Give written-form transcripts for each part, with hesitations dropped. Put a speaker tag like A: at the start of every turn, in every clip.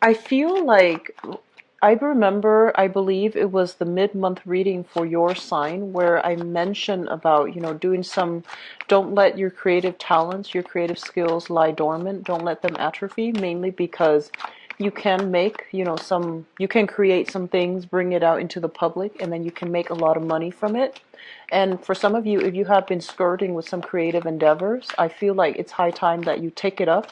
A: I feel like I remember, I believe it was the mid-month reading for your sign where I mentioned about, doing some, don't let your creative talents, your creative skills lie dormant. Don't let them atrophy, mainly because you can make, you can create some things, bring it out into the public, and then you can make a lot of money from it. And for some of you, if you have been skirting with some creative endeavors, I feel like it's high time that you take it up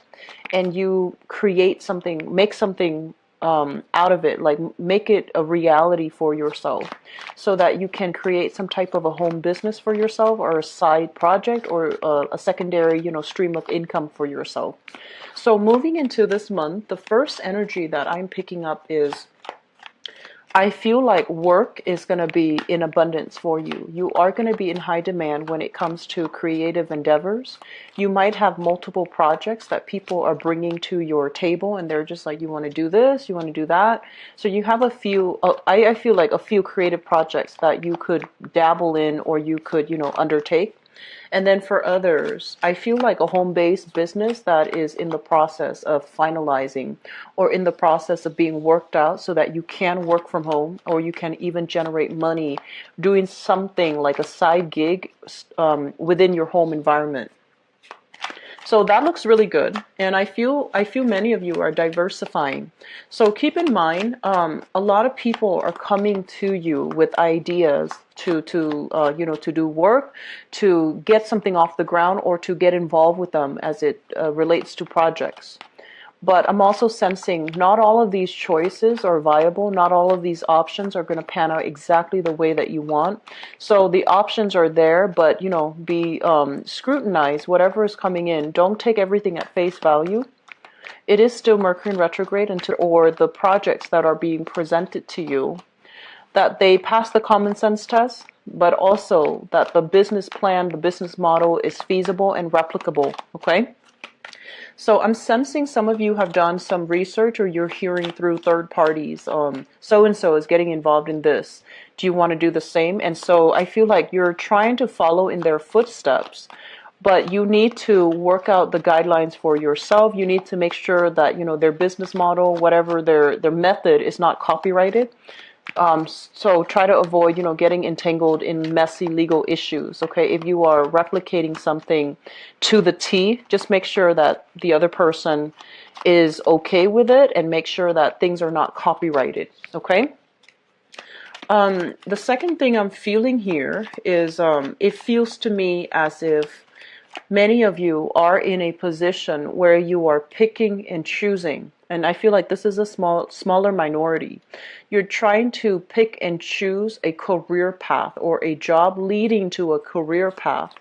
A: and you create something, make something out of it, like make it a reality for yourself so that you can create some type of a home business for yourself or a side project or a secondary, stream of income for yourself. So moving into this month, the first energy that I'm picking up is I feel like work is going to be in abundance for you. You are going to be in high demand when it comes to creative endeavors. You might have multiple projects that people are bringing to your table and they're just like, you want to do this, you want to do that. So you have a few, I feel like a few creative projects that you could dabble in or you could, undertake. And then for others, I feel like a home-based business that is in the process of finalizing or in the process of being worked out so that you can work from home or you can even generate money doing something like a side gig within your home environment. So that looks really good, and I feel many of you are diversifying. So keep in mind, a lot of people are coming to you with ideas to do work, to get something off the ground, or to get involved with them as it relates to projects. But I'm also sensing not all of these choices are viable. Not all of these options are going to pan out exactly the way that you want. So the options are there, but be scrutinized. Whatever is coming in, don't take everything at face value. It is still Mercury in retrograde, or the projects that are being presented to you, that they pass the common sense test, but also that the business plan, the business model is feasible and replicable. Okay. So I'm sensing some of you have done some research or you're hearing through third parties. So-and-so is getting involved in this. Do you want to do the same? And so I feel like you're trying to follow in their footsteps, but you need to work out the guidelines for yourself. You need to make sure that, their business model, whatever their method is not copyrighted. So try to avoid, getting entangled in messy legal issues. Okay, if you are replicating something to the T, just make sure that the other person is okay with it, and make sure that things are not copyrighted. Okay. The second thing I'm feeling here is it feels to me as if many of you are in a position where you are picking and choosing. And I feel like this is a smaller minority. You're trying to pick and choose a career path or a job leading to a career path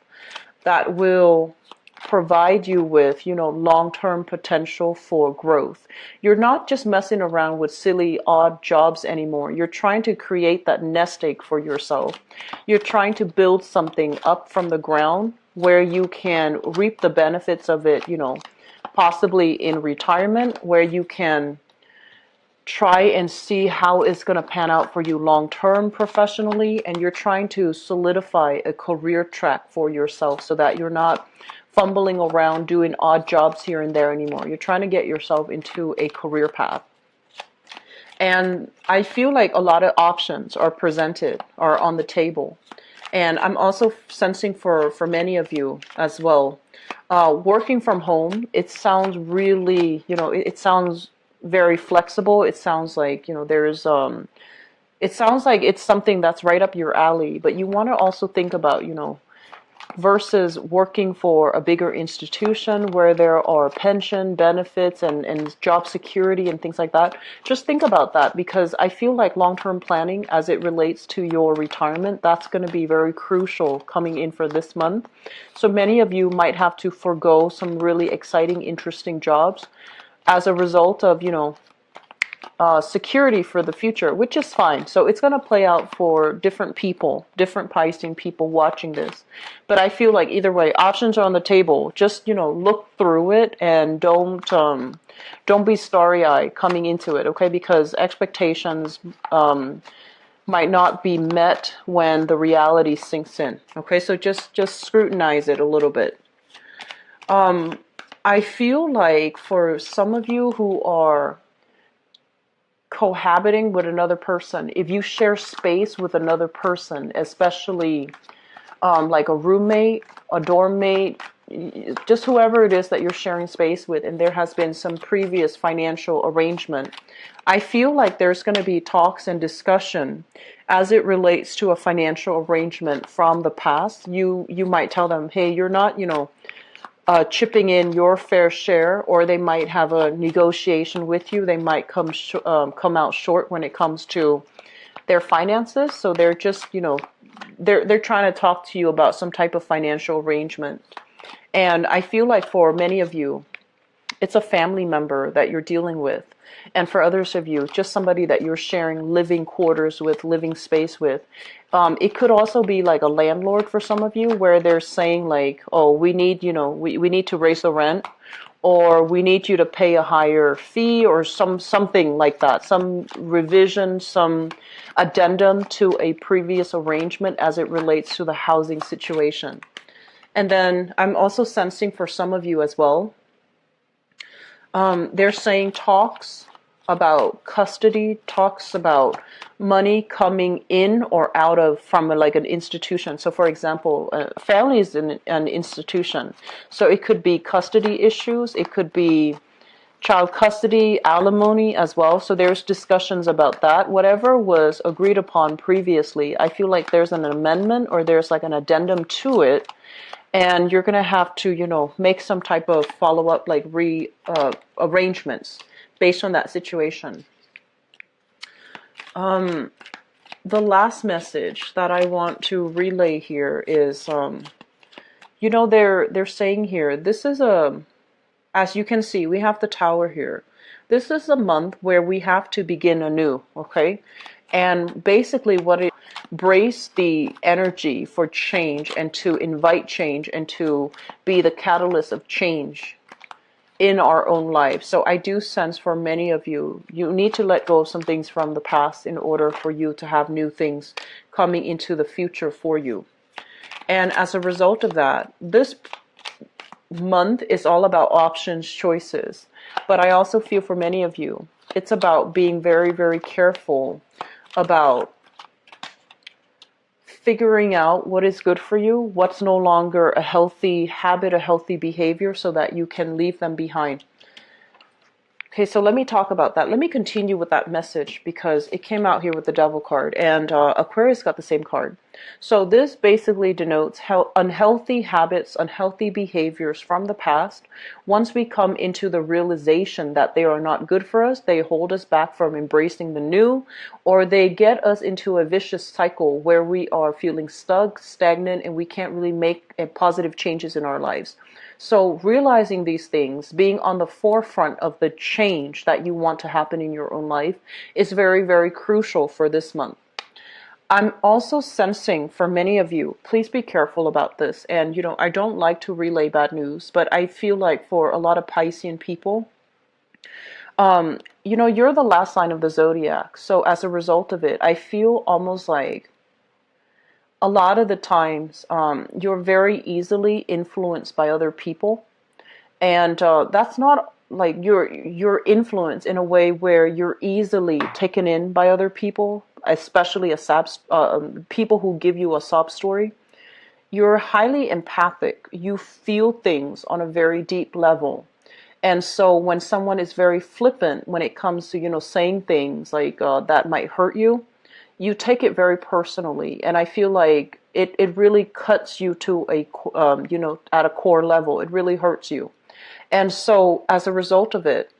A: that will provide you with, long-term potential for growth. You're not just messing around with silly, odd jobs anymore. You're trying to create that nest egg for yourself. You're trying to build something up from the ground where you can reap the benefits of it, possibly in retirement, where you can try and see how it's going to pan out for you long-term professionally, and you're trying to solidify a career track for yourself so that you're not fumbling around doing odd jobs here and there anymore. You're trying to get yourself into a career path. And I feel like a lot of options are presented, are on the table. And I'm also sensing for many of you as well, working from home, it sounds really, it sounds very flexible. It sounds like, it sounds like it's something that's right up your alley, but you want to also think about, versus working for a bigger institution where there are pension benefits and job security and things like that. Just think about that, because I feel like long-term planning as it relates to your retirement, that's going to be very crucial coming in for this month. So many of you might have to forego some really exciting, interesting jobs as a result of, security for the future, which is fine. So it's going to play out for different people, different Piscean people watching this. But I feel like either way, options are on the table. Just, look through it and don't be starry-eyed coming into it, okay? Because expectations might not be met when the reality sinks in, okay? So just scrutinize it a little bit. I feel like for some of you who are cohabiting with another person, if you share space with another person, especially like a roommate, a dorm mate, just whoever it is that you're sharing space with, and there has been some previous financial arrangement, I feel like there's going to be talks and discussion as it relates to a financial arrangement from the past. You might tell them, hey, you're not, chipping in your fair share, or they might have a negotiation with you. They might come out short when it comes to their finances. So they're just, they're trying to talk to you about some type of financial arrangement. And I feel like for many of you, it's a family member that you're dealing with. And for others of you, just somebody that you're sharing living quarters with, living space with. It could also be like a landlord for some of you, where they're saying like, oh, we need, we need to raise the rent, or we need you to pay a higher fee, or something like that, some revision, some addendum to a previous arrangement as it relates to the housing situation. And then I'm also sensing for some of you as well, they're saying talks about custody, talks about money coming in or out of from like an institution. So for example, family is an institution. So it could be custody issues, it could be child custody, alimony as well. So there's discussions about that. Whatever was agreed upon previously, I feel like there's an amendment or there's like an addendum to it. And you're going to have to, make some type of follow-up, like arrangements based on that situation. The last message that I want to relay here is, they're saying here, this is as you can see, we have the Tower here. This is a month where we have to begin anew, okay? And basically what it brace the energy for change and to invite change and to be the catalyst of change in our own lives. So I do sense for many of you, you need to let go of some things from the past in order for you to have new things coming into the future for you. And as a result of that, this month is all about options, choices. But I also feel for many of you, it's about being very, very careful about figuring out what is good for you, what's no longer a healthy habit, a healthy behavior, so that you can leave them behind. Okay, so let me talk about that. Let me continue with that message because it came out here with the Devil card, and Aquarius got the same card. So this basically denotes how unhealthy habits, unhealthy behaviors from the past, once we come into the realization that they are not good for us, they hold us back from embracing the new, or they get us into a vicious cycle where we are feeling stuck, stagnant, and we can't really make positive changes in our lives. So realizing these things, being on the forefront of the change that you want to happen in your own life is very, very crucial for this month. I'm also sensing for many of you, please be careful about this. And, I don't like to relay bad news, but I feel like for a lot of Piscean people, you're the last sign of the zodiac. So as a result of it, I feel almost like a lot of the times you're very easily influenced by other people. And that's not like your influence in a way where you're easily taken in by other people, especially people who give you a sob story. You're highly empathic. You feel things on a very deep level. And so when someone is very flippant when it comes to, saying things like that might hurt you, you take it very personally. And I feel like it really cuts you to at a core level. It really hurts you. And so as a result of it,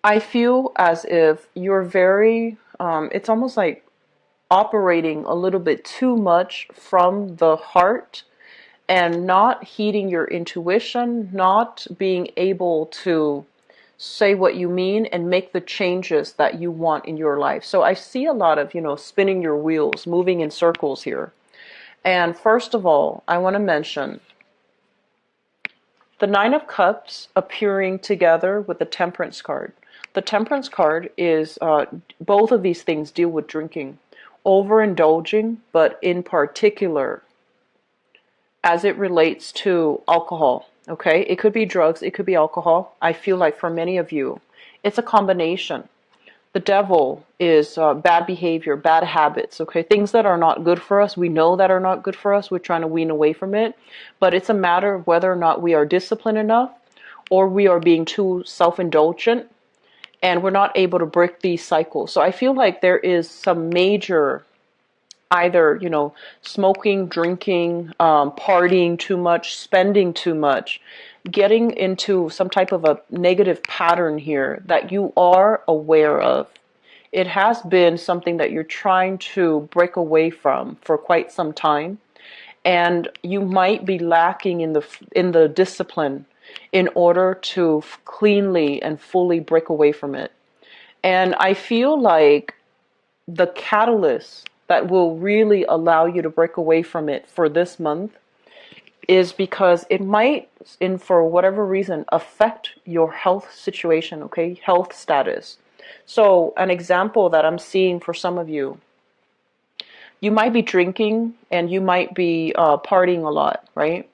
A: I feel as if you're very, it's almost like operating a little bit too much from the heart and not heeding your intuition, not being able to say what you mean and make the changes that you want in your life. So I see a lot of, spinning your wheels, moving in circles here. And first of all, I want to mention the Nine of Cups appearing together with the Temperance card. The Temperance card is, both of these things deal with drinking, overindulging, but in particular, as it relates to alcohol, okay? It could be drugs, it could be alcohol. I feel like for many of you, it's a combination. The devil is bad behavior, bad habits, okay? Things that are not good for us. We know that are not good for us. We're trying to wean away from it. But it's a matter of whether or not we are disciplined enough or we are being too self-indulgent and we're not able to break these cycles. So I feel like there is some major either, smoking, drinking, partying too much, spending too much, getting into some type of a negative pattern here that you are aware of. It has been something that you're trying to break away from for quite some time, and you might be lacking in the discipline in order to cleanly and fully break away from it. And I feel like the catalyst that will really allow you to break away from it for this month is because it might, in for whatever reason, affect your health situation, okay? Health status. So an example that I'm seeing for some of you might be drinking and you might be partying a lot, right?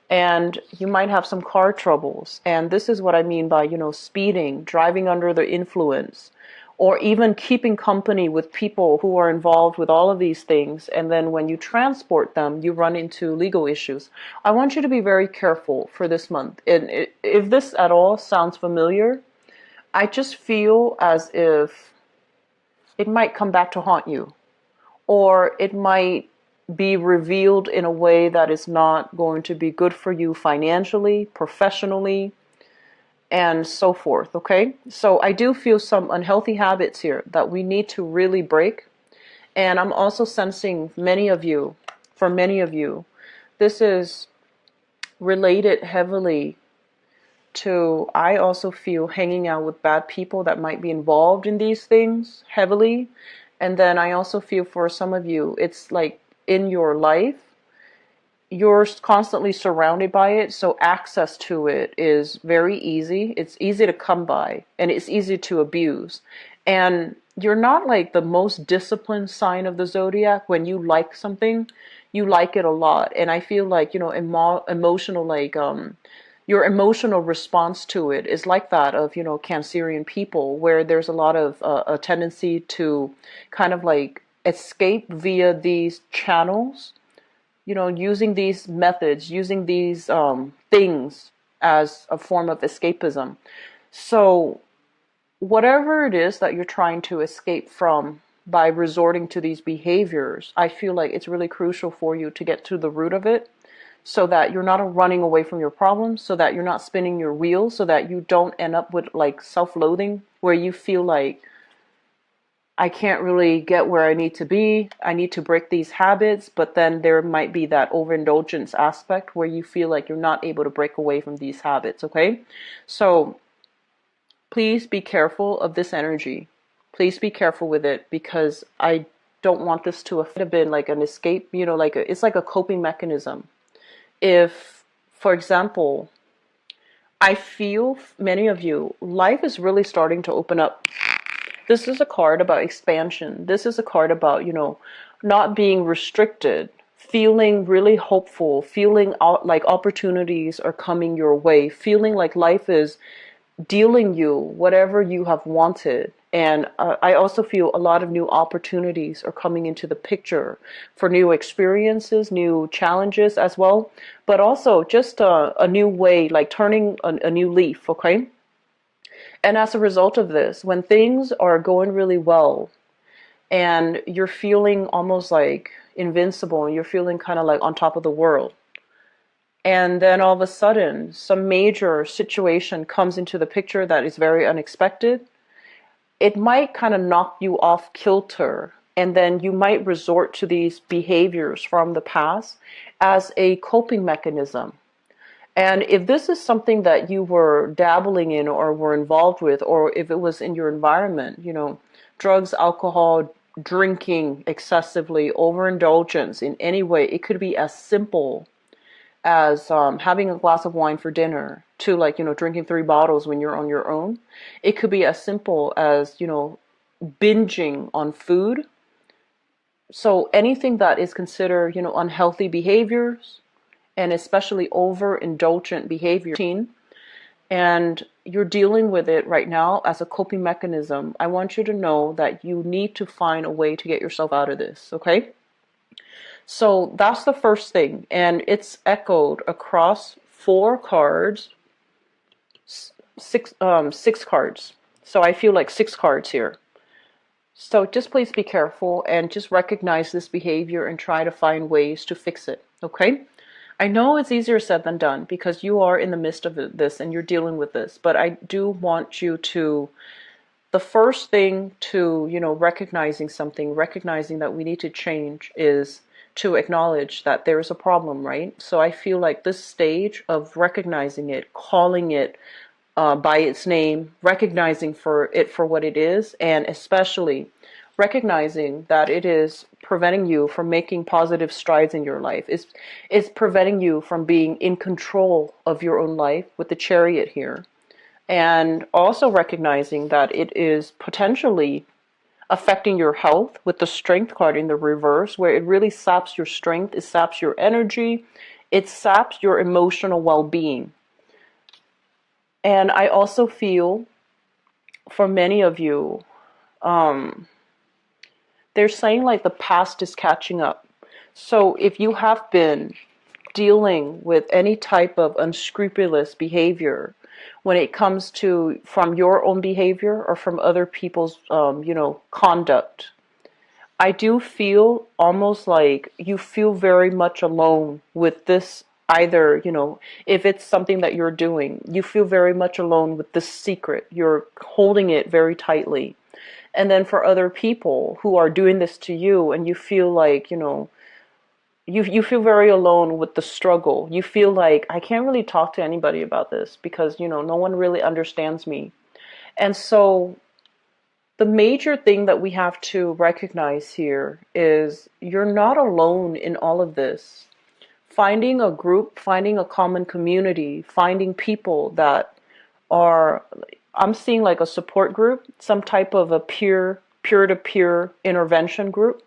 A: And you might have some car troubles. And this is what I mean by, speeding, driving under the influence, or even keeping company with people who are involved with all of these things. And then when you transport them, you run into legal issues. I want you to be very careful for this month. And if this at all sounds familiar, I just feel as if it might come back to haunt you, or it might be revealed in a way that is not going to be good for you financially, professionally, and so forth, okay? So I do feel some unhealthy habits here that we need to really break. And I'm also sensing for many of you, this is related heavily to, I also feel, hanging out with bad people that might be involved in these things heavily. And then I also feel for some of you, it's like in your life, you're constantly surrounded by it, so access to it is very easy. It's easy to come by, and it's easy to abuse. And you're not like the most disciplined sign of the zodiac. When you like something, you like it a lot. And I feel like, emotional, like, your emotional response to it is like that of, Cancerian people, where there's a lot of a tendency to kind of like escape via these channels, using these methods, using these things as a form of escapism. So whatever it is that you're trying to escape from by resorting to these behaviors, I feel like it's really crucial for you to get to the root of it, so that you're not running away from your problems, so that you're not spinning your wheels, so that you don't end up with like self-loathing, where you feel like, I can't really get where I need to be. I need to break these habits, but then there might be that overindulgence aspect where you feel like you're not able to break away from these habits, okay? So please be careful of this energy. Please be careful with it, because I don't want this to have been like an escape, it's like a coping mechanism. If, for example, I feel many of you, life is really starting to open up. This is a card about expansion. This is a card about, not being restricted, feeling really hopeful, feeling like opportunities are coming your way, feeling like life is dealing you whatever you have wanted. And I also feel a lot of new opportunities are coming into the picture for new experiences, new challenges as well, but also just a new way, like turning a new leaf, okay? And as a result of this, when things are going really well and you're feeling almost like invincible and you're feeling kind of like on top of the world, and then all of a sudden some major situation comes into the picture that is very unexpected, it might kind of knock you off kilter. And then you might resort to these behaviors from the past as a coping mechanism. And if this is something that you were dabbling in or were involved with, or if it was in your environment, drugs, alcohol, drinking excessively, overindulgence in any way, it could be as simple as having a glass of wine for dinner to like, drinking 3 bottles when you're on your own. It could be as simple as, binging on food. So anything that is considered, unhealthy behaviors, and especially overindulgent behavior, and you're dealing with it right now as a coping mechanism, I want you to know that you need to find a way to get yourself out of this, okay? So that's the first thing, and it's echoed across 4 cards, six cards. So I feel like 6 cards here. So just please be careful and just recognize this behavior and try to find ways to fix it, okay? I know it's easier said than done because you are in the midst of this and you're dealing with this, but I do want you to, the first thing to, recognizing something, recognizing that we need to change is to acknowledge that there is a problem, right? So I feel like this stage of recognizing it, calling it by its name, recognizing for it for what it is, and especially recognizing that it is preventing you from making positive strides in your life. It's preventing you from being in control of your own life with the Chariot here. And also recognizing that it is potentially affecting your health with the Strength card in the reverse, where it really saps your strength, it saps your energy, it saps your emotional well-being. And I also feel for many of you, they're saying like the past is catching up. So if you have been dealing with any type of unscrupulous behavior when it comes to from your own behavior or from other people's, conduct, I do feel almost like you feel very much alone with this. Either, if it's something that you're doing, you feel very much alone with this secret. You're holding it very tightly. And then for other people who are doing this to you and you feel like, you feel very alone with the struggle. You feel like I can't really talk to anybody about this because, no one really understands me. And so the major thing that we have to recognize here is you're not alone in all of this. Finding a group, finding a common community, finding people that are, I'm seeing like a support group, some type of a peer-to-peer intervention group,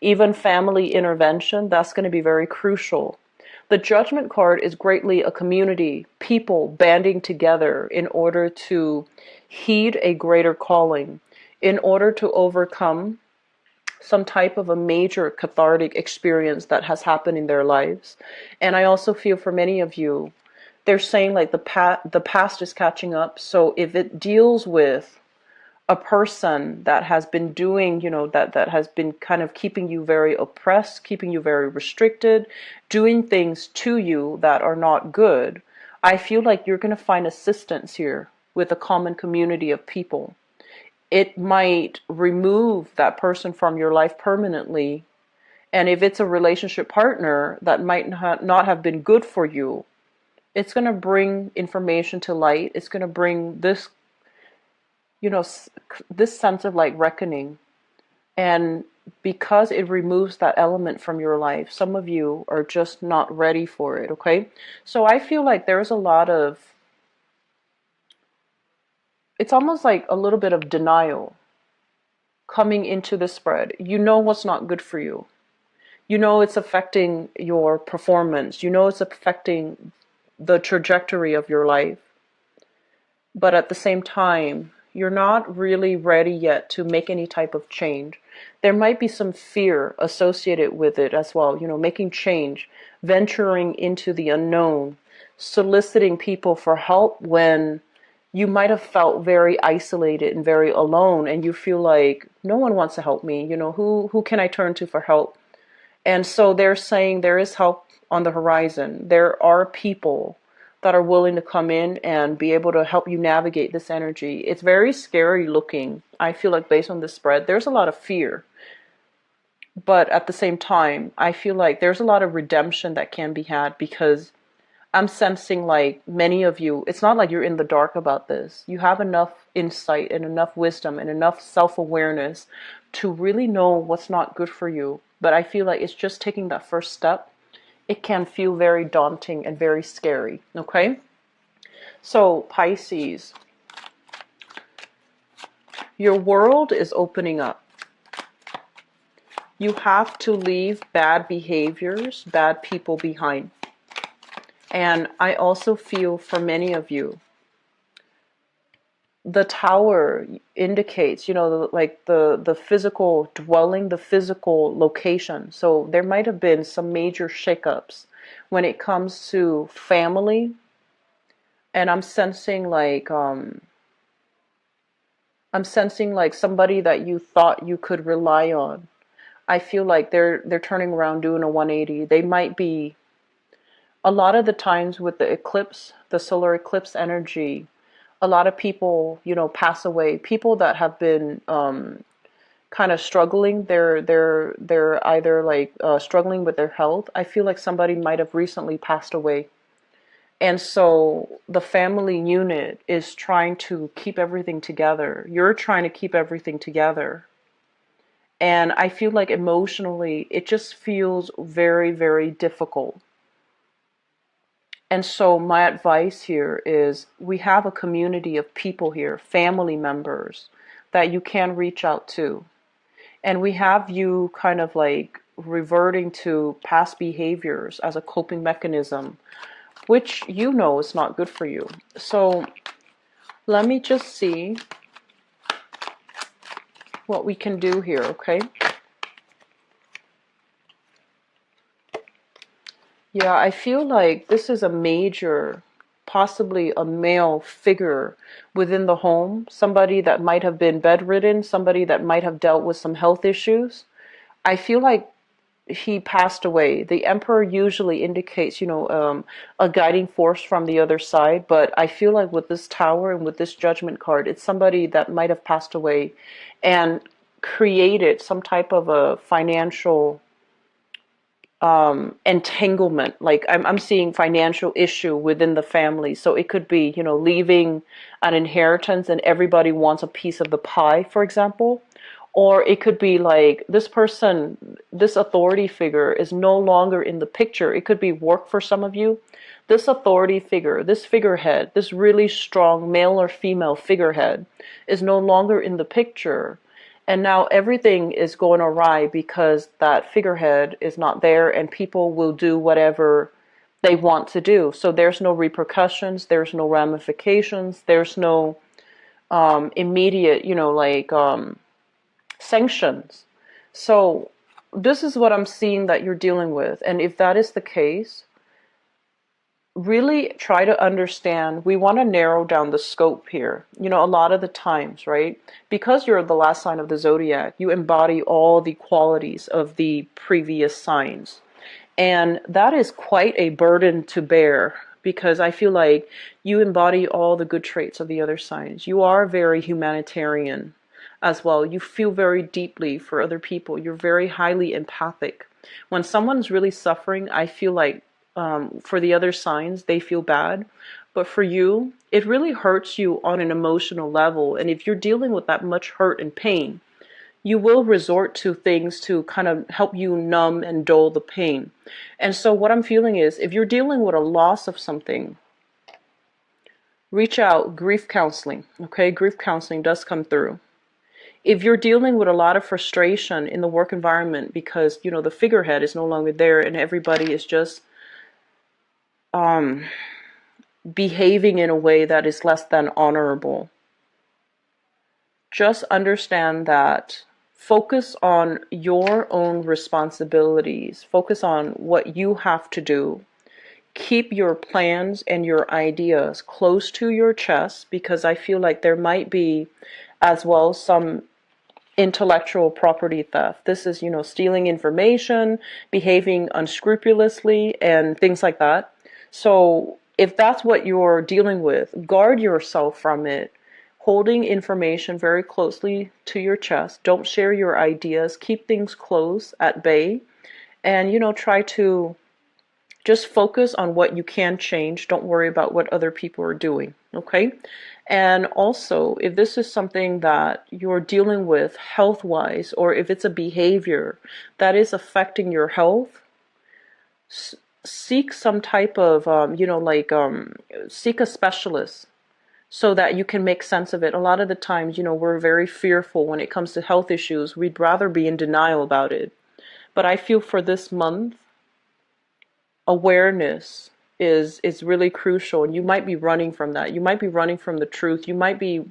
A: even family intervention, that's going to be very crucial. The Judgment card is greatly a community, people banding together in order to heed a greater calling, in order to overcome some type of a major cathartic experience that has happened in their lives. And I also feel for many of you, they're saying like the past is catching up. So if it deals with a person that has been doing, that has been kind of keeping you very oppressed, keeping you very restricted, doing things to you that are not good, I feel like you're going to find assistance here with a common community of people. It might remove that person from your life permanently. And if it's a relationship partner that might not have been good for you, it's going to bring information to light. It's going to bring this, this sense of like reckoning. And because it removes that element from your life, some of you are just not ready for it, okay? So I feel like there's a lot of, it's almost like a little bit of denial coming into the spread. You know what's not good for you. You know it's affecting your performance. You know it's affecting the trajectory of your life. But at the same time, you're not really ready yet to make any type of change. There might be some fear associated with it as well, making change, venturing into the unknown, soliciting people for help when you might have felt very isolated and very alone, and you feel like no one wants to help me. Who can I turn to for help? And so they're saying there is help on the horizon. There are people that are willing to come in and be able to help you navigate this energy. It's very scary looking. I feel like based on this spread, there's a lot of fear. But at the same time, I feel like there's a lot of redemption that can be had because I'm sensing like many of you, it's not like you're in the dark about this. You have enough insight and enough wisdom and enough self-awareness to really know what's not good for you. But I feel like it's just taking that first step. It can feel very daunting and very scary, okay? So Pisces, your world is opening up. You have to leave bad behaviors, bad people behind. And I also feel for many of you, the tower indicates, like the physical dwelling, the physical location. So there might have been some major shakeups when it comes to family, and I'm sensing like somebody that you thought you could rely on. I feel like they're turning around, doing a 180. They might be, a lot of the times with the eclipse, the solar eclipse energy, a lot of people, pass away. People that have been kind of struggling, they're either like struggling with their health. I feel like somebody might have recently passed away. And so the family unit is trying to keep everything together. You're trying to keep everything together. And I feel like emotionally, it just feels very, very difficult. And so my advice here is, we have a community of people here, family members, that you can reach out to. And we have you kind of like reverting to past behaviors as a coping mechanism, which is not good for you. So let me just see what we can do here, okay? Yeah, I feel like this is a major, possibly a male figure within the home, somebody that might have been bedridden, somebody that might have dealt with some health issues. I feel like he passed away. The emperor usually indicates, a guiding force from the other side, but I feel like with this tower and with this judgment card, it's somebody that might have passed away and created some type of a financial entanglement. Like I'm seeing financial issue within the family. So it could be, leaving an inheritance and everybody wants a piece of the pie, for example. Or it could be like this person, this authority figure is no longer in the picture. It could be work for some of you. This authority figure, this figurehead, this really strong male or female figurehead is no longer in the picture. And now everything is going awry because that figurehead is not there, and people will do whatever they want to do. So there's no repercussions, there's no ramifications, there's no immediate, sanctions. So this is what I'm seeing that you're dealing with. And if that is the case, really try to understand. We want to narrow down the scope here. A lot of the times, right? Because you're the last sign of the zodiac, you embody all the qualities of the previous signs. And that is quite a burden to bear, because I feel like you embody all the good traits of the other signs. You are very humanitarian as well. You feel very deeply for other people. You're very highly empathic. When someone's really suffering, I feel like for the other signs, they feel bad. But for you, it really hurts you on an emotional level. And if you're dealing with that much hurt and pain, you will resort to things to kind of help you numb and dull the pain. And so what I'm feeling is, if you're dealing with a loss of something, reach out, grief counseling, okay? Grief counseling does come through. If you're dealing with a lot of frustration in the work environment because, the figurehead is no longer there and everybody is just behaving in a way that is less than honorable, just understand that. Focus on your own responsibilities. Focus on what you have to do. Keep your plans and your ideas close to your chest, because I feel like there might be as well some intellectual property theft. This is, stealing information, behaving unscrupulously, and things like that. So if that's what you're dealing with, guard yourself from it. Holding information very closely to your chest. Don't share your ideas. Keep things close at bay. And, try to just focus on what you can change. Don't worry about what other people are doing. Okay? And also, if this is something that you're dealing with health-wise, or if it's a behavior that is affecting your health, seek some type of, seek a specialist, so that you can make sense of it. A lot of the times, we're very fearful when it comes to health issues. We'd rather be in denial about it. But I feel for this month, awareness is really crucial. And you might be running from that. You might be running from the truth. You might be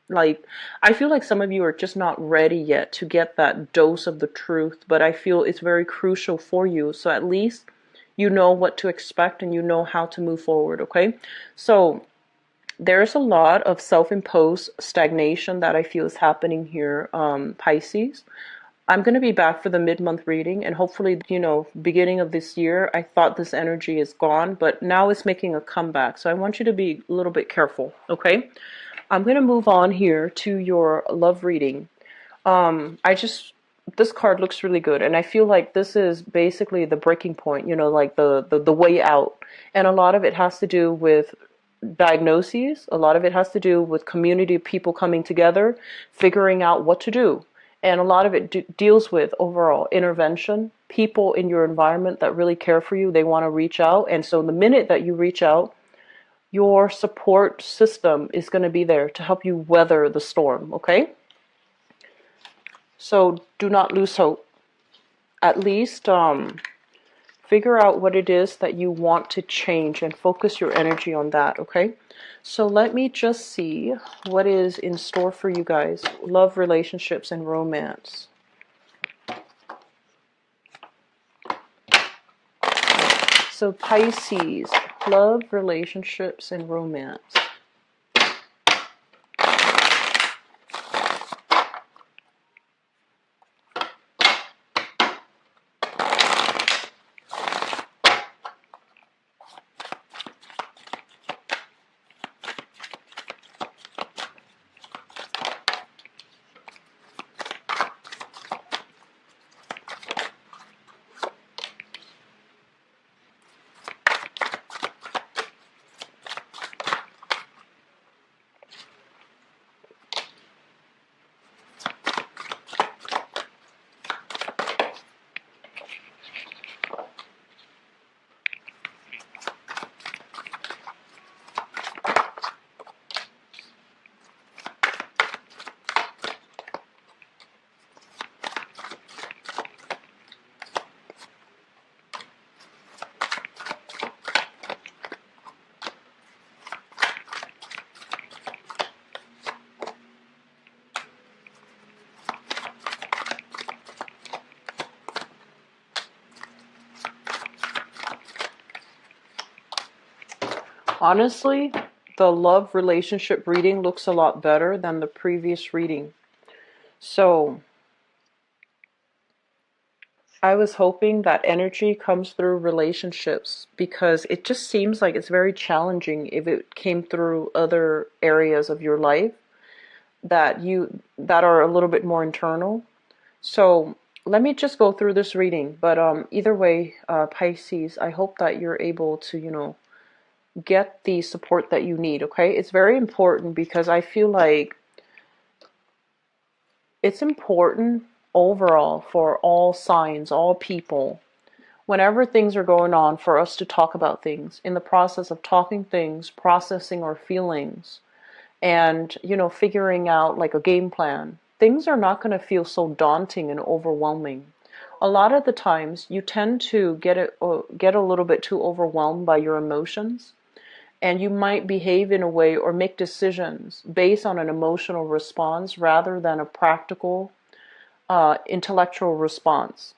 A: Like, I feel like some of you are just not ready yet to get that dose of the truth, but I feel it's very crucial for you. So at least you know what to expect and you know how to move forward, okay? So there's a lot of self-imposed stagnation that I feel is happening here, Pisces. I'm going to be back for the mid-month reading, and hopefully, beginning of this year, I thought this energy is gone, but now it's making a comeback. So I want you to be a little bit careful, okay? I'm going to move on here to your love reading. This card looks really good, and I feel like this is basically the breaking point, like the way out. And a lot of it has to do with diagnoses. A lot of it has to do with community of people coming together, figuring out what to do. And a lot of it deals with overall intervention, people in your environment that really care for you, they want to reach out. And so the minute that you reach out, your support system is going to be there to help you weather the storm, okay? So do not lose hope. At least figure out what it is that you want to change and focus your energy on that, okay? So let me just see what is in store for you guys. Love, relationships, and romance. So Pisces, love, relationships, and romance. Honestly, the love relationship reading looks a lot better than the previous reading. So I was hoping that energy comes through relationships because it just seems like it's very challenging if it came through other areas of your life that are a little bit more internal. So let me just go through this reading. But either way, Pisces, I hope that you're able to, get the support that you need, okay? It's very important because I feel like it's important overall for all signs, all people, whenever things are going on, for us to talk about things. In the process of talking things, processing our feelings, and, figuring out like a game plan, things are not going to feel so daunting and overwhelming. A lot of the times you tend to get a little bit too overwhelmed by your emotions, and you might behave in a way or make decisions based on an emotional response rather than a practical, intellectual response.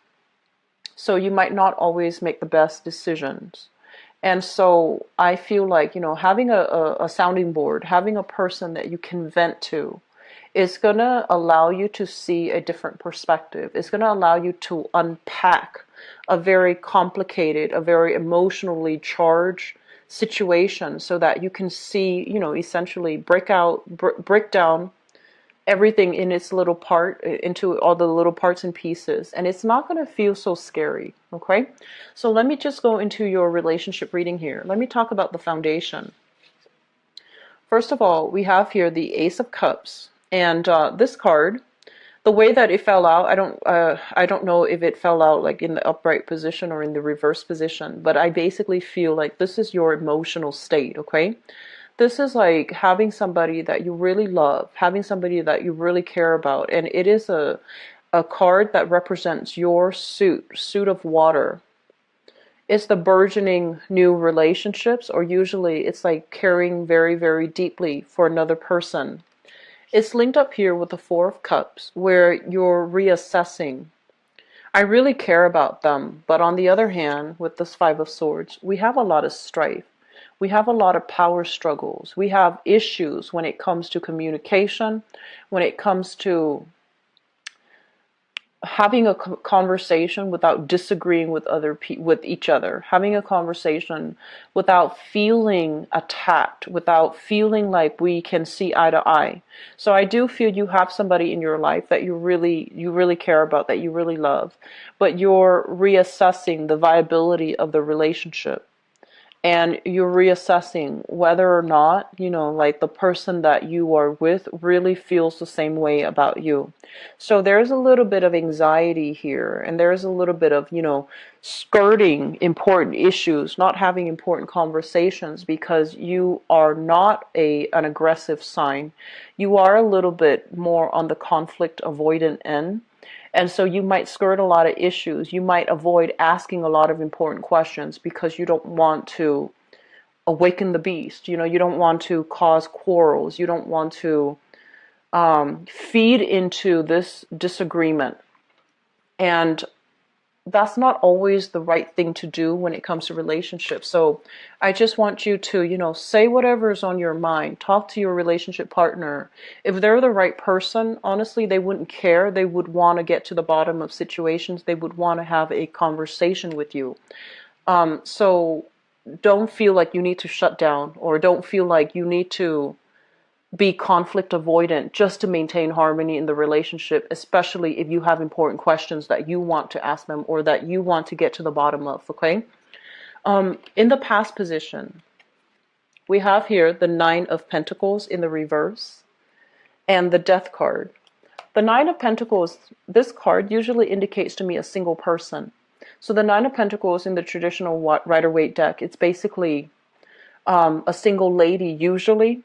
A: So you might not always make the best decisions. And so I feel like, having a sounding board, having a person that you can vent to, is going to allow you to see a different perspective. It's going to allow you to unpack a very complicated, a very emotionally charged situation so that you can see, essentially break down everything in its little part into all the little parts and pieces, and it's not going to feel so scary, okay? So let me just go into your relationship reading here. Let me talk about the foundation. First of all, we have here the Ace of Cups, and this card, the way that it fell out, I don't know if it fell out like in the upright position or in the reverse position, but I basically feel like this is your emotional state, okay? This is like having somebody that you really love, having somebody that you really care about, and it is a card that represents your suit of water. It's the burgeoning new relationships, or usually it's like caring very, very deeply for another person. It's linked up here with the Four of Cups, where you're reassessing. I really care about them, but on the other hand, with this Five of Swords, we have a lot of strife. We have a lot of power struggles. We have issues when it comes to communication, when it comes to having a conversation without disagreeing with with each other, having a conversation without feeling attacked, without feeling like we can see eye to eye. So I do feel you have somebody in your life that you really care about, that you really love, but you're reassessing the viability of the relationship. And you're reassessing whether or not, like the person that you are with really feels the same way about you. So there's a little bit of anxiety here, and there's a little bit of, skirting important issues, not having important conversations because you are not an aggressive sign. You are a little bit more on the conflict avoidant end. And so you might skirt a lot of issues. You might avoid asking a lot of important questions because you don't want to awaken the beast. You don't want to cause quarrels. You don't want to feed into this disagreement. And that's not always the right thing to do when it comes to relationships. So I just want you to, say whatever is on your mind. Talk to your relationship partner. If they're the right person, honestly, they wouldn't care. They would want to get to the bottom of situations. They would want to have a conversation with you. So don't feel like you need to shut down, or don't feel like you need to be conflict avoidant just to maintain harmony in the relationship, especially if you have important questions that you want to ask them or that you want to get to the bottom of, okay? In the past position, we have here the Nine of Pentacles in the reverse and the Death card. The Nine of Pentacles, this card usually indicates to me a single person. So the Nine of Pentacles in the traditional Rider-Waite deck, it's basically a single lady usually.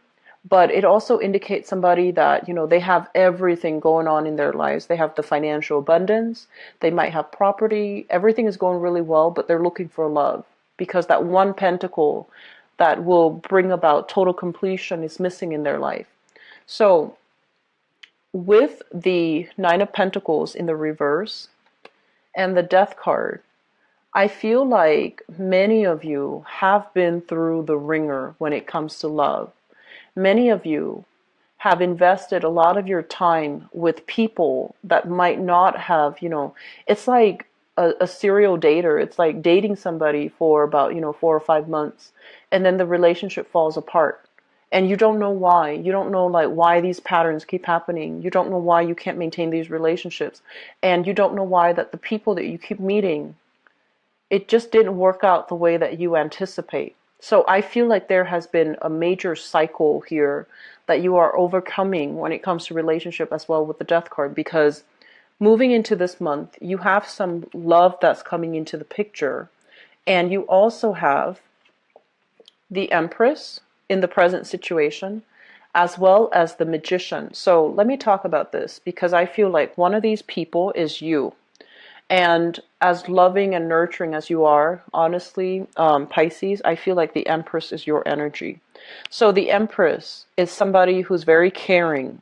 A: But it also indicates somebody that, they have everything going on in their lives. They have the financial abundance. They might have property. Everything is going really well, but they're looking for love. Because that one pentacle that will bring about total completion is missing in their life. So, with the Nine of Pentacles in the reverse and the Death card, I feel like many of you have been through the ringer when it comes to love. Many of you have invested a lot of your time with people that might not have, it's like a serial dater. It's like dating somebody for about, 4 or 5 months, and then the relationship falls apart. And you don't know why. You don't know like why these patterns keep happening. You don't know why you can't maintain these relationships. And you don't know why that the people that you keep meeting, it just didn't work out the way that you anticipate. So I feel like there has been a major cycle here that you are overcoming when it comes to relationship as well with the Death card, because moving into this month, you have some love that's coming into the picture, and you also have the Empress in the present situation, as well as the Magician. So let me talk about this, because I feel like one of these people is you. And as loving and nurturing as you are, honestly, Pisces, I feel like the Empress is your energy. So the Empress is somebody who's very caring,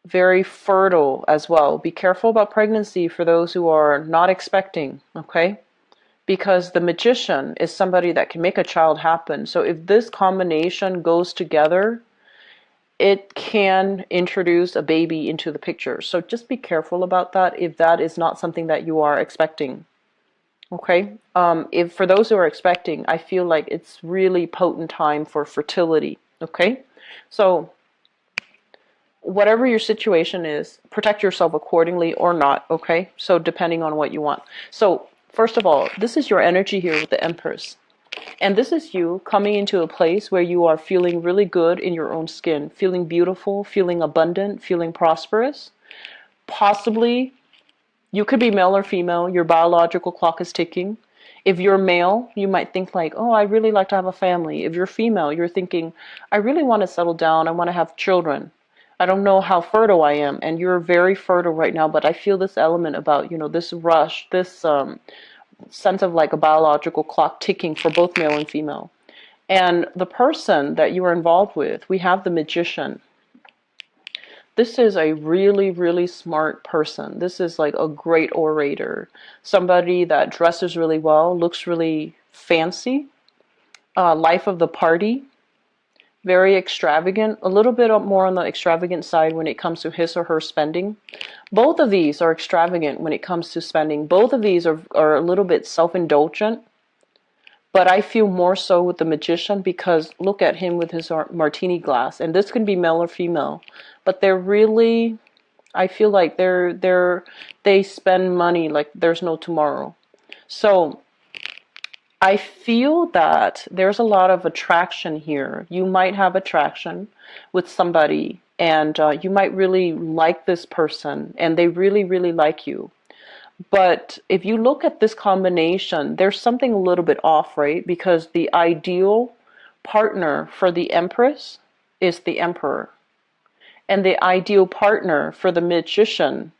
A: very fertile as well. Be careful about pregnancy for those who are not expecting, okay? Because the Magician is somebody that can make a child happen. So if this combination goes together, it can introduce a baby into the picture. So just be careful about that if that is not something that you are expecting. Okay? If for those who are expecting, I feel like it's really potent time for fertility. Okay? So whatever your situation is, protect yourself accordingly or not. Okay? So depending on what you want. So first of all, this is your energy here with the Empress. And this is you coming into a place where you are feeling really good in your own skin, feeling beautiful, feeling abundant, feeling prosperous. Possibly, you could be male or female, your biological clock is ticking. If you're male, you might think like, oh, I really like to have a family. If you're female, you're thinking, I really want to settle down, I want to have children. I don't know how fertile I am, and you're very fertile right now, but I feel this element about, this rush, this sense of like a biological clock ticking for both male and female. And the person that you are involved with, we have the Magician. This is a really, really smart person. This is like a great orator. Somebody that dresses really well, looks really fancy, life of the party, very extravagant, a little bit more on the extravagant side when it comes to his or her spending. Both of these are extravagant when it comes to spending. Both of these are a little bit self-indulgent. But I feel more so with the magician because look at him with his martini glass. And this can be male or female. But they're really, I feel like they spend money like there's no tomorrow. So I feel that there's a lot of attraction here. You might have attraction with somebody and you might really like this person and they really, really like you. But if you look at this combination, there's something a little bit off, right? Because the ideal partner for the Empress is the Emperor. And the ideal partner for the Magician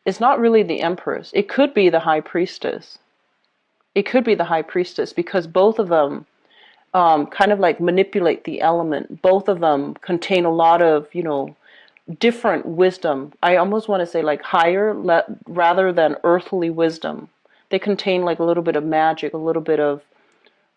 A: is not really the Empress. It could be the High Priestess. It could be the High Priestess because both of them kind of like manipulate the element. Both of them contain a lot of, different wisdom. I almost want to say like higher rather than earthly wisdom. They contain like a little bit of magic, a little bit of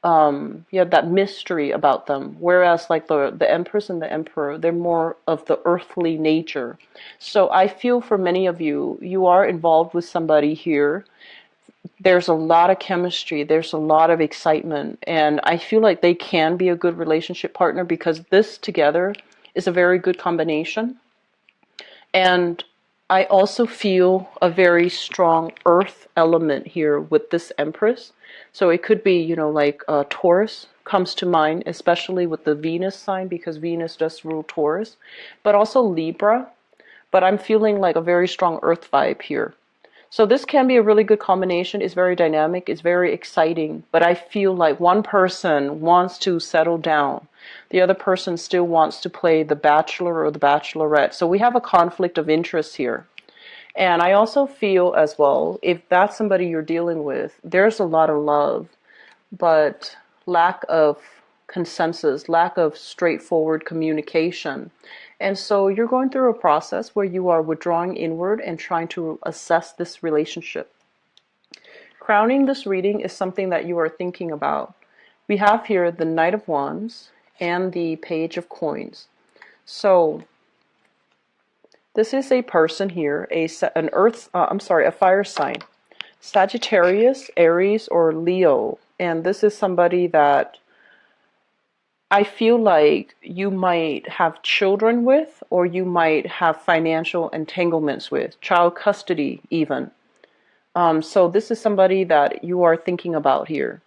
A: that mystery about them. Whereas like the Empress and the Emperor, they're more of the earthly nature. So I feel for many of you, you are involved with somebody here. There's a lot of chemistry, there's a lot of excitement, and I feel like they can be a good relationship partner because this together is a very good combination. And I also feel a very strong earth element here with this Empress. So it could be, like Taurus comes to mind, especially with the Venus sign because Venus does rule Taurus, but also Libra. But I'm feeling like a very strong earth vibe here. So this can be a really good combination. It's very dynamic. It's very exciting. But I feel like one person wants to settle down. The other person still wants to play the bachelor or the bachelorette. So we have a conflict of interest here. And I also feel as well, if that's somebody you're dealing with, there's a lot of love, but lack of consensus, lack of straightforward communication. And so you're going through a process where you are withdrawing inward and trying to assess this relationship. Crowning this reading is something that you are thinking about. We have here the Knight of Wands and the Page of Coins. So this is a person here, a fire sign, Sagittarius, Aries, or Leo. And this is somebody that I feel like you might have children with, or you might have financial entanglements with, child custody even. So this is somebody that you are thinking about here.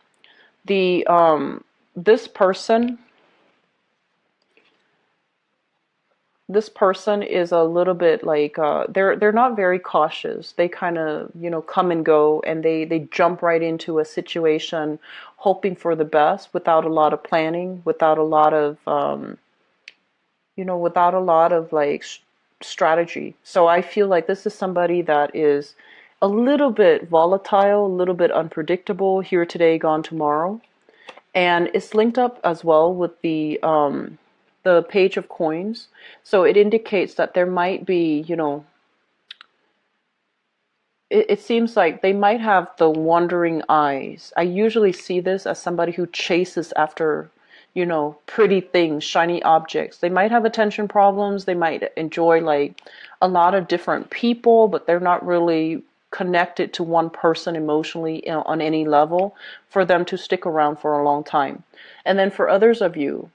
A: This person is a little bit like they're not very cautious. They kind of come and go, and they jump right into a situation, hoping for the best without a lot of planning, without a lot of like strategy. So I feel like this is somebody that is a little bit volatile, a little bit unpredictable, here today, gone tomorrow, and it's linked up as well with the Page of Coins. So it indicates that there might be, it seems like they might have the wandering eyes. I usually see this as somebody who chases after, pretty things, shiny objects. They might have attention problems. They might enjoy like a lot of different people, but they're not really connected to one person emotionally on any level for them to stick around for a long time. And then for others of you,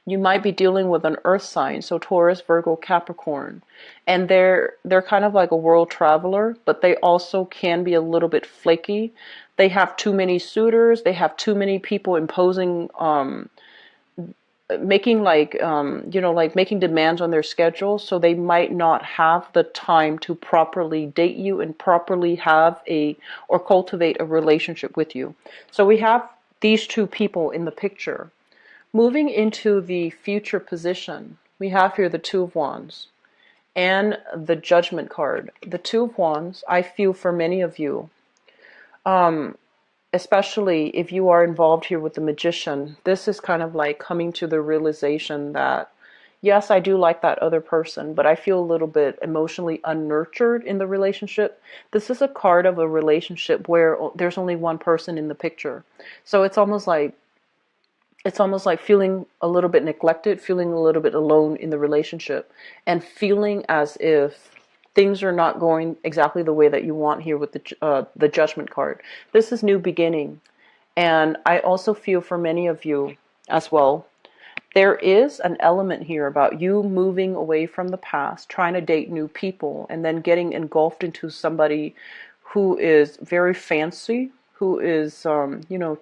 A: you might be dealing with an earth sign, so Taurus, Virgo, Capricorn, and they're kind of like a world traveler, but they also can be a little bit flaky. They have too many suitors, they have too many people imposing, making making demands on their schedule, so they might not have the time to properly date you and properly have or cultivate a relationship with you. So we have these two people in the picture. Moving into the future position, we have here the Two of Wands and the Judgment card. The Two of Wands, I feel for many of you, especially if you are involved here with the Magician, this is kind of like coming to the realization that, yes, I do like that other person, but I feel a little bit emotionally unnurtured in the relationship. This is a card of a relationship where there's only one person in the picture. So it's almost like feeling a little bit neglected, feeling a little bit alone in the relationship, and feeling as if things are not going exactly the way that you want here with the Judgment card. This is new beginning, and I also feel for many of you as well. There is an element here about you moving away from the past, trying to date new people, and then getting engulfed into somebody who is very fancy, who is,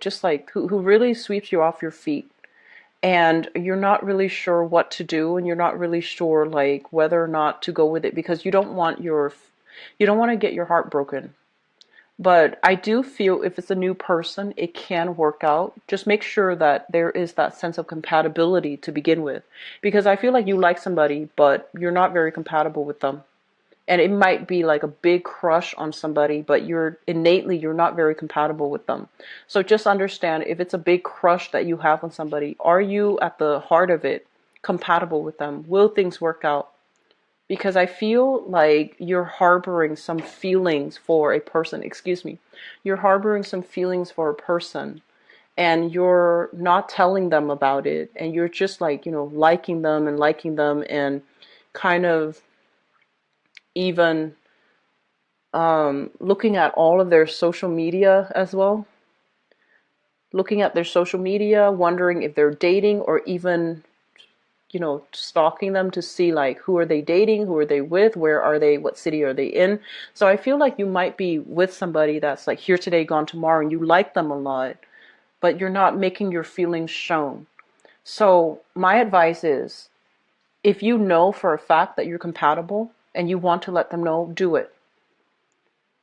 A: just like, who really sweeps you off your feet. And you're not really sure what to do, and you're not really sure, like, whether or not to go with it because you don't want to get your heart broken. But I do feel if it's a new person, it can work out. Just make sure that there is that sense of compatibility to begin with. Because I feel like you like somebody, but you're not very compatible with them. And it might be like a big crush on somebody, but you're not very compatible with them. So just understand, if it's a big crush that you have on somebody, are you at the heart of it compatible with them? Will things work out? Because I feel like you're harboring some feelings for a person. Excuse me. You're harboring some feelings for a person, and you're not telling them about it, and you're just like, liking them and kind of even looking at all of their social media as well. Looking at their social media, wondering if they're dating, or even stalking them to see, like, who are they dating, who are they with, where are they, what city are they in. So I feel like you might be with somebody that's like here today, gone tomorrow, and you like them a lot, but you're not making your feelings shown. So my advice is, if you know for a fact that you're compatible and you want to let them know, do it.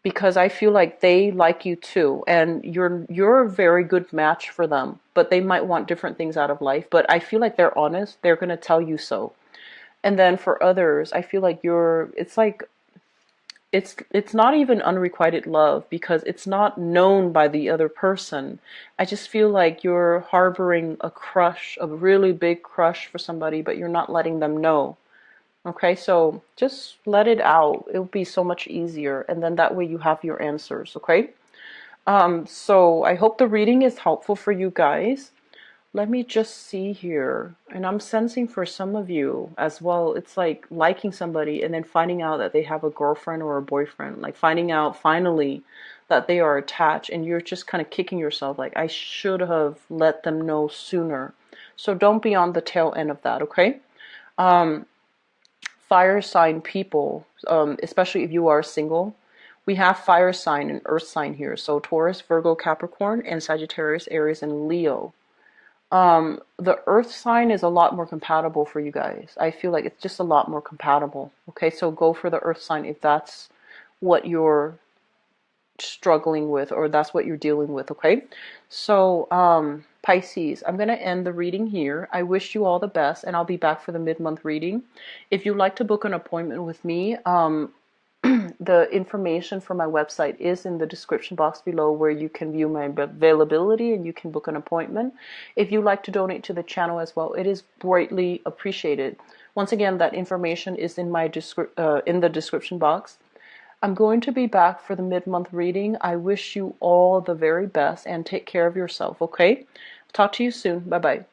A: Because I feel like they like you too, and you're a very good match for them, but they might want different things out of life. But I feel like they're honest, they're going to tell you so. And then for others, I feel like it's not even unrequited love, because it's not known by the other person. I just feel like you're harboring a crush, a really big crush for somebody, but you're not letting them know. Okay, so just let it out. It'll be so much easier, and then that way you have your answers, okay? So I hope the reading is helpful for you guys. Let me just see here. And I'm sensing for some of you as well, it's like liking somebody and then finding out that they have a girlfriend or a boyfriend, like finding out finally that they are attached, and you're just kind of kicking yourself, like, I should have let them know sooner. So don't be on the tail end of that, okay? Fire sign people, especially if you are single, we have fire sign and earth sign here. So Taurus, Virgo, Capricorn, and Sagittarius, Aries, and Leo. The earth sign is a lot more compatible for you guys. I feel like it's just a lot more compatible. Okay, so go for the earth sign if that's what you're struggling with, or that's what you're dealing with. Okay, so Pisces, I'm going to end the reading here. I wish you all the best, and I'll be back for the mid-month reading. If you'd like to book an appointment with me, the information for my website is in the description box below, where you can view my availability and you can book an appointment. If you'd like to donate to the channel as well, it is greatly appreciated. Once again, that information is in the description box. I'm going to be back for the mid-month reading. I wish you all the very best, and take care of yourself, okay? Talk to you soon. Bye-bye.